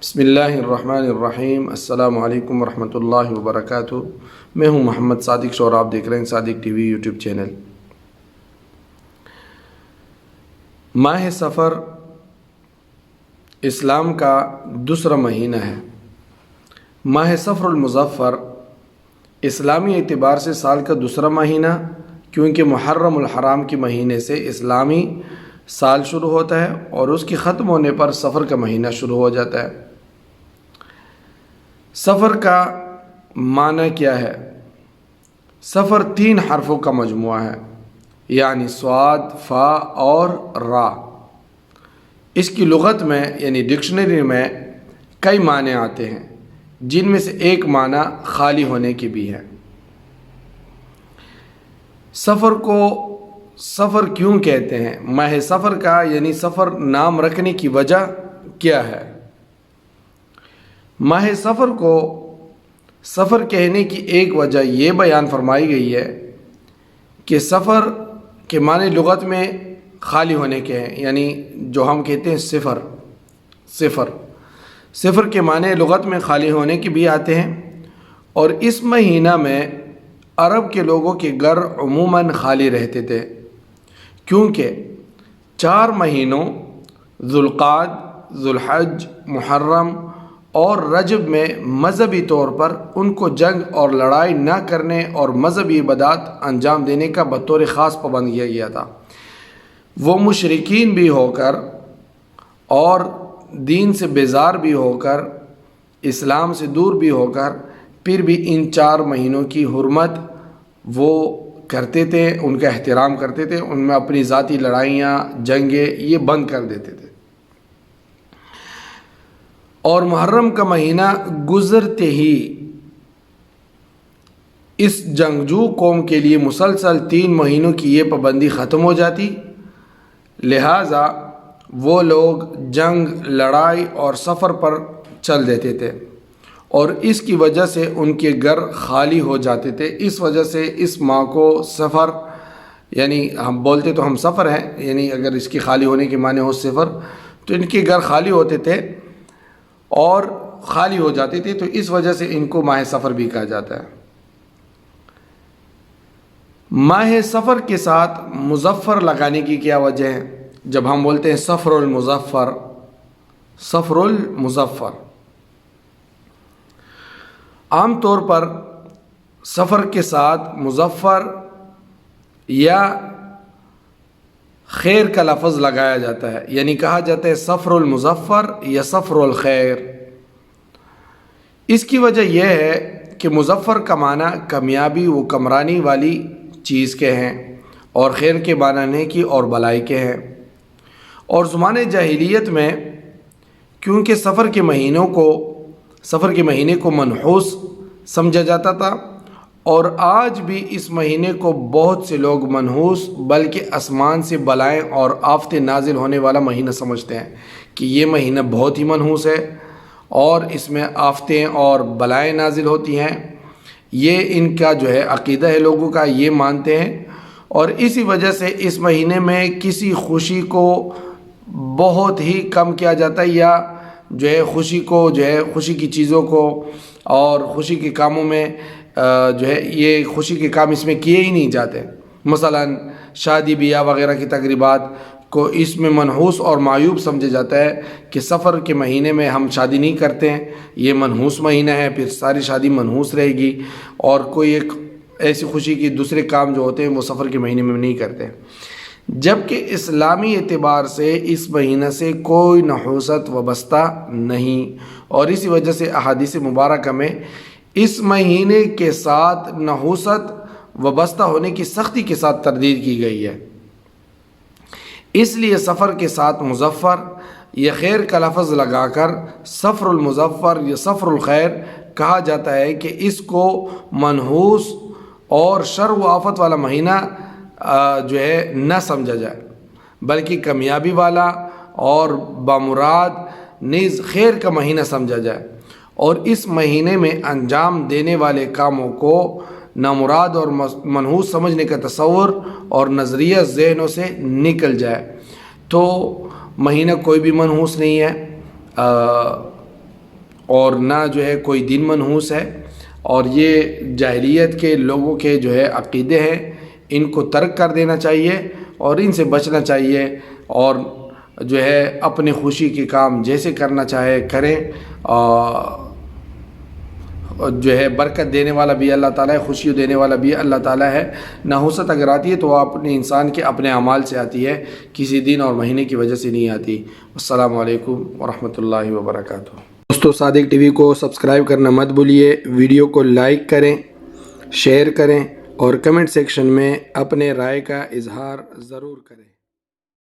بسم اللہ الرحمن الرحیم۔ السلام علیکم ورحمۃ اللہ وبرکاتہ۔ میں ہوں محمد صادق شور، آپ دیکھ رہے ہیں صادق ٹی وی یوٹیوب چینل۔ ماہ سفر اسلام کا دوسرا مہینہ ہے۔ ماہ سفر المظفر اسلامی اعتبار سے سال کا دوسرا مہینہ، کیونکہ محرم الحرام کے مہینے سے اسلامی سال شروع ہوتا ہے اور اس کے ختم ہونے پر سفر کا مہینہ شروع ہو جاتا ہے۔ سفر کا معنی کیا ہے؟ سفر 3 حرفوں کا مجموعہ ہے، یعنی صاد، فا اور را۔ اس کی لغت میں یعنی ڈکشنری میں کئی معنی آتے ہیں، جن میں سے ایک معنی خالی ہونے کی بھی ہے۔ سفر کو سفر کیوں کہتے ہیں؟ ماہ سفر کا یعنی سفر نام رکھنے کی وجہ کیا ہے؟ ماہ سفر کو سفر کہنے کی ایک وجہ یہ بیان فرمائی گئی ہے کہ سفر کے معنی لغت میں خالی ہونے کے ہیں، یعنی جو ہم کہتے ہیں صفر کے معنی لغت میں خالی ہونے کے بھی آتے ہیں۔ اور اس مہینہ میں عرب کے لوگوں کے گھر عموماً خالی رہتے تھے، کیونکہ 4 مہینوں ذوالقعدہ، ذوالحج، محرم اور رجب میں مذہبی طور پر ان کو جنگ اور لڑائی نہ کرنے اور مذہبی عبادات انجام دینے کا بطور خاص پابند کیا گیا تھا۔ وہ مشرکین بھی ہو کر اور دین سے بیزار بھی ہو کر، اسلام سے دور بھی ہو کر، پھر بھی ان 4 مہینوں کی حرمت وہ کرتے تھے، ان کا احترام کرتے تھے، ان میں اپنی ذاتی لڑائیاں، جنگیں یہ بند کر دیتے تھے۔ اور محرم کا مہینہ گزرتے ہی اس جنگجو قوم کے لیے مسلسل 3 مہینوں کی یہ پابندی ختم ہو جاتی، لہٰذا وہ لوگ جنگ، لڑائی اور سفر پر چل دیتے تھے اور اس کی وجہ سے ان کے گھر خالی ہو جاتے تھے۔ اس وجہ سے اس ماہ کو سفر، یعنی ہم بولتے تو ہم سفر ہیں، یعنی اگر اس کی خالی ہونے کے معنی ہو سفر، تو ان کے گھر خالی ہوتے تھے اور خالی ہو جاتے تھے، تو اس وجہ سے ان کو ماہ سفر بھی کہا جاتا ہے۔ ماہ سفر کے ساتھ مظفر لگانے کی کیا وجہ ہے؟ جب ہم بولتے ہیں سفر المظفر، عام طور پر سفر کے ساتھ مظفر یا خیر کا لفظ لگایا جاتا ہے، یعنی کہا جاتا ہے سفر المظفر یا سفر الخیر۔ اس کی وجہ یہ ہے کہ مظفر کا معنی کامیابی و کمرانی والی چیز کے ہیں، اور خیر کے معنی نیکی اور بلائی کے ہیں۔ اور زمانہ جاہلیت میں کیونکہ سفر کے مہینے کو منحوس سمجھا جاتا تھا، اور آج بھی اس مہینے کو بہت سے لوگ منحوس بلکہ آسمان سے بلائیں اور آفتیں نازل ہونے والا مہینہ سمجھتے ہیں کہ یہ مہینہ بہت ہی منحوس ہے اور اس میں آفتیں اور بلائیں نازل ہوتی ہیں۔ یہ ان کا جو ہے عقیدہ ہے، لوگوں کا یہ مانتے ہیں، اور اسی وجہ سے اس مہینے میں کسی خوشی کو بہت ہی کم کیا جاتا ہے، یا جو ہے خوشی کی چیزوں کو اور خوشی کے کاموں میں جو ہے یہ خوشی کے کام اس میں کیے ہی نہیں جاتے۔ مثلا شادی بیاہ وغیرہ کی تقریبات کو اس میں منحوس اور معیوب سمجھا جاتا ہے کہ سفر کے مہینے میں ہم شادی نہیں کرتے ہیں، یہ منحوس مہینہ ہے، پھر ساری شادی منحوس رہے گی، اور کوئی ایک ایسی خوشی کی دوسرے کام جو ہوتے ہیں وہ سفر کے مہینے میں نہیں کرتے، جبکہ اسلامی اعتبار سے اس مہینہ سے کوئی نحوست وابستہ نہیں۔ اور اسی وجہ سے احادیث مبارکہ میں اس مہینے کے ساتھ نحوست وابستہ ہونے کی سختی کے ساتھ تردید کی گئی ہے۔ اس لیے سفر کے ساتھ مظفر یا خیر کا لفظ لگا کر سفر المظفر یا سفر الخیر کہا جاتا ہے کہ اس کو منحوس اور شر و آفت والا مہینہ جو ہے نہ سمجھا جائے، بلکہ کامیابی والا اور بامراد نیز خیر کا مہینہ سمجھا جائے، اور اس مہینے میں انجام دینے والے کاموں کو نامراد اور منحوس سمجھنے کا تصور اور نظریہ ذہنوں سے نکل جائے۔ تو مہینہ کوئی بھی منحوس نہیں ہے، اور نہ جو ہے کوئی دین منحوس ہے، اور یہ جاہلیت کے لوگوں کے جو ہے عقیدے ہیں، ان کو ترک کر دینا چاہیے اور ان سے بچنا چاہیے، اور جو ہے اپنی خوشی کے کام جیسے کرنا چاہے کریں، جو ہے برکت دینے والا بھی اللہ تعالیٰ ہے، خوشی دینے والا بھی اللہ تعالیٰ ہے۔ نحوست اگر آتی ہے تو وہ اپنے انسان کے اپنے اعمال سے آتی ہے، کسی دن اور مہینے کی وجہ سے نہیں آتی۔ السلام علیکم ورحمۃ اللہ وبرکاتہ۔ دوستو، صادق ٹی وی کو سبسکرائب کرنا مت بھولیے، ویڈیو کو لائک کریں، شیئر کریں اور کمنٹ سیکشن میں اپنے رائے کا اظہار ضرور کریں۔